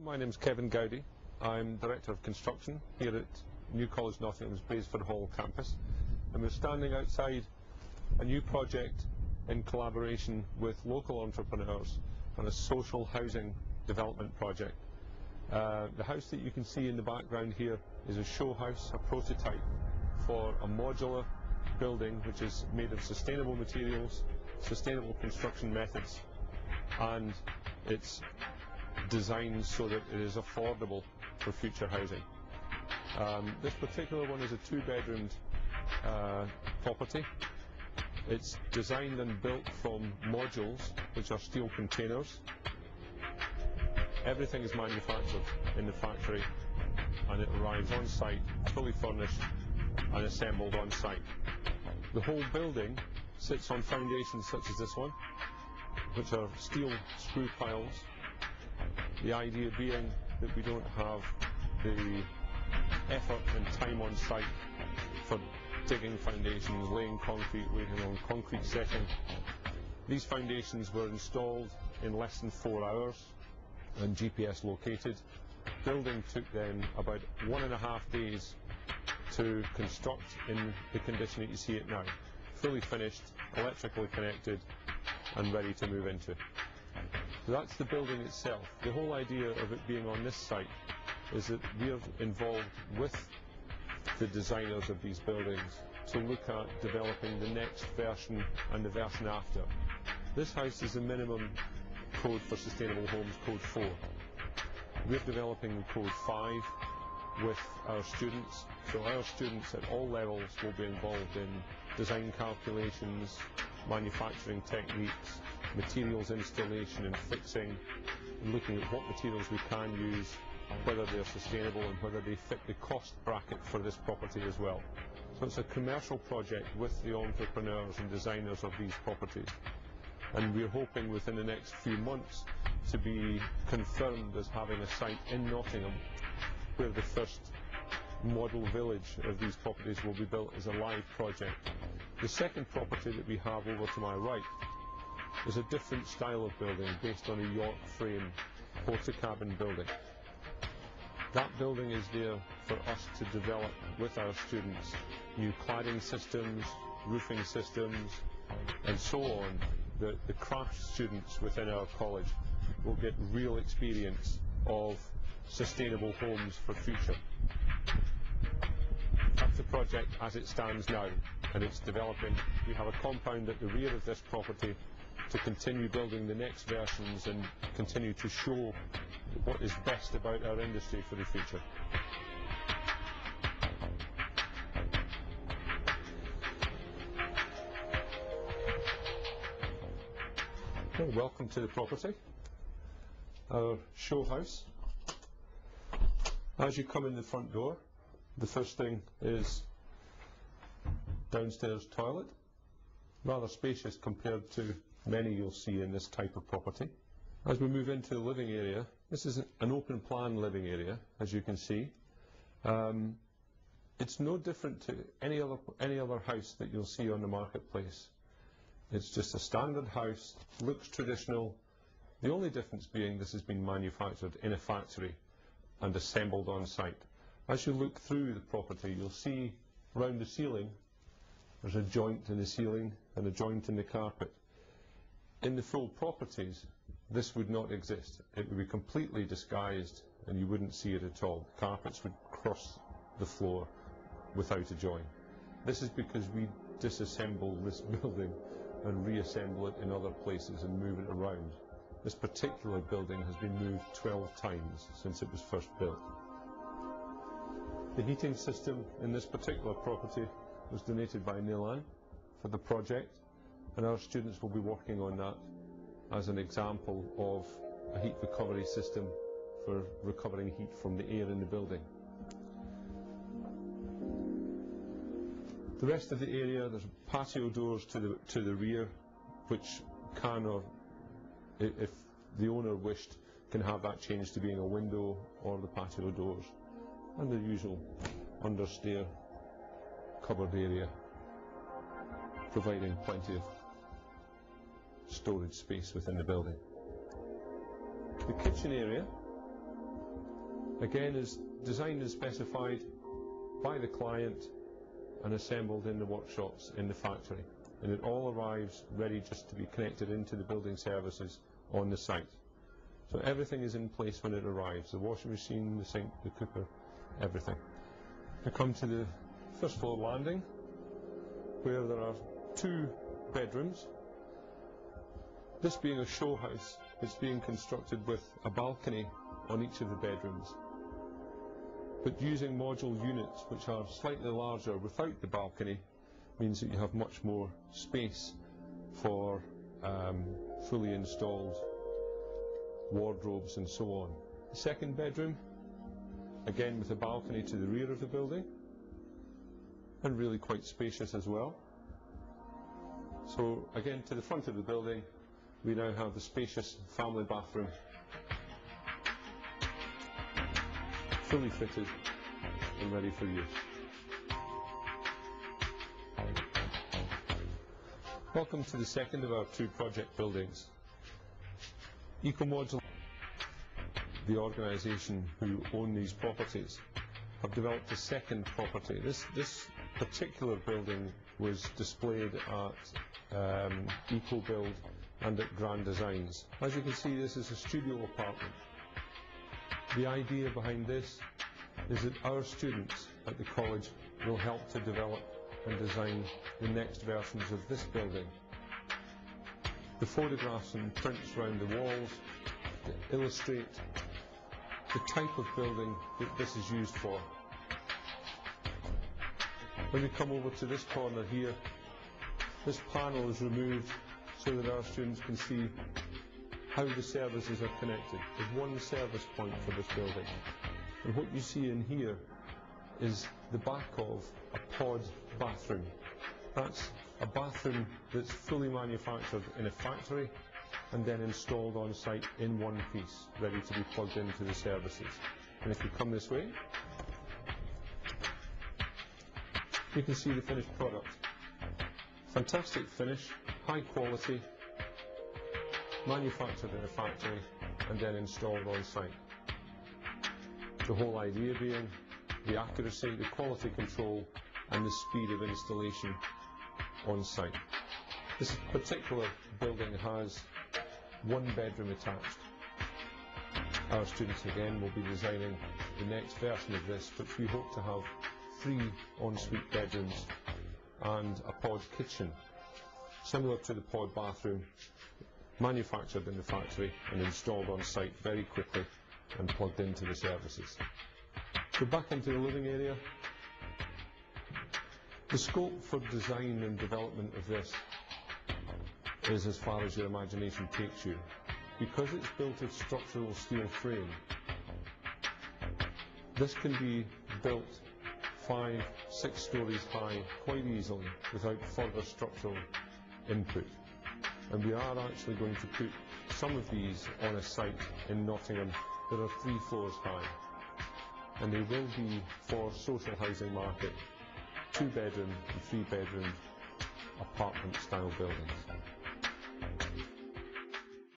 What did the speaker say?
My name is Kevin Gowdy. I'm Director of Construction here at New College Nottingham's Braesford Hall campus, and we're standing outside a new project in collaboration with local entrepreneurs on a social housing development project. The house that you can see in the background here is a show house, a prototype for a modular building which is made of sustainable materials, sustainable construction methods, and it's designed so that it is affordable for future housing. This particular one is a two-bedroomed property. It's designed and built from modules, which are steel containers. Everything is manufactured in the factory, and it arrives on site, fully furnished and assembled on site. The whole building sits on foundations such as this one, which are steel screw piles. The idea being that we don't have the effort and time on site for digging foundations, laying concrete, waiting on concrete setting. These foundations were installed in less than 4 hours and GPS located. Building took then about 1.5 days to construct in the condition that you see it now. Fully finished, electrically connected and ready to move into. So that's the building itself. The whole idea of it being on this site is that we are involved with the designers of these buildings to look at developing the next version and the version after. This house is the minimum code for sustainable homes, code 4. We're developing code 5 with our students, so our students at all levels will be involved in design calculations, manufacturing techniques, materials installation and fixing, and looking at what materials we can use, whether they're sustainable and whether they fit the cost bracket for this property as well. So it's a commercial project with the entrepreneurs and designers of these properties, and we're hoping within the next few months to be confirmed as having a site in Nottingham where the first model village of these properties will be built as a live project. The second property that we have over to my right is a different style of building based on a York frame porta-cabin building. That building is there for us to develop with our students new cladding systems, roofing systems, and so on. The craft students within our college will get real experience of sustainable homes for future. That's the project as it stands now, and it's developing. We have a compound at the rear of this property to continue building the next versions and continue to show what is best about our industry for the future. Well, welcome to the property, our show house. As you come in the front door, the first thing is downstairs toilet, rather spacious compared to many you'll see in this type of property. As we move into the living area, this is an open plan living area, as you can see. It's no different to any other house that you'll see on the marketplace. It's just a standard house, looks traditional. The only difference being this has been manufactured in a factory and assembled on site. As you look through the property, you'll see around the ceiling there's a joint in the ceiling and a joint in the carpet. In the full properties, this would not exist. It would be completely disguised and you wouldn't see it at all. The carpets would cross the floor without a join. This is because we disassemble this building and reassemble it in other places and move it around. This particular building has been moved 12 times since it was first built. The heating system in this particular property was donated by Nilan for the project, and our students will be working on that as an example of a heat recovery system for recovering heat from the air in the building. The rest of the area, there's patio doors to the rear, which can, or if the owner wished, can have that changed to being a window or the patio doors, and the usual understair cupboard area, providing plenty of storage space within the building. The kitchen area Again, is designed and specified by the client and assembled in the workshops in the factory, and it all arrives ready just to be connected into the building services on the site. So everything is in place when it arrives, the washing machine, the sink, the cooker, everything. I come to the first floor landing, where there are 2 bedrooms. This being a show house, it's being constructed with a balcony on each of the bedrooms, but using module units which are slightly larger without the balcony means that you have much more space for fully installed wardrobes and so on. The second bedroom, again with a balcony to the rear of the building, and really quite spacious as well. So again, to the front of the building, we now have the spacious family bathroom, fully fitted and ready for use. Welcome to the second of our 2 project buildings. Eco-Modular, the organisation who own these properties, have developed a second property. This particular building was displayed at EcoBuild and at Grand Designs. As you can see, this is a studio apartment. The idea behind this is that our students at the college will help to develop and design the next versions of this building. The photographs and prints around the walls illustrate the type of building that this is used for. When we come over to this corner here, this panel is removed so that our students can see how the services are connected. There's one service point for this building. And what you see in here is the back of a pod bathroom. That's a bathroom that's fully manufactured in a factory and then installed on site in one piece, ready to be plugged into the services. And if you come this way, you can see the finished product. Fantastic finish, high quality, manufactured in a factory and then installed on site. The whole idea being the accuracy, the quality control and the speed of installation on site. This particular building has 1 bedroom attached. Our students again will be designing the next version of this, which we hope to have 3 ensuite bedrooms and a pod kitchen, similar to the pod bathroom, manufactured in the factory and installed on site very quickly and plugged into the services. So back into the living area. The scope for design and development of this is as far as your imagination takes you. Because it's built of structural steel frame, this can be built 5, 6 stories high quite easily without further structural input. And we are actually going to put some of these on a site in Nottingham that are 3 floors high. And they will be for social housing market, 2 bedroom and 3 bedroom apartment style buildings.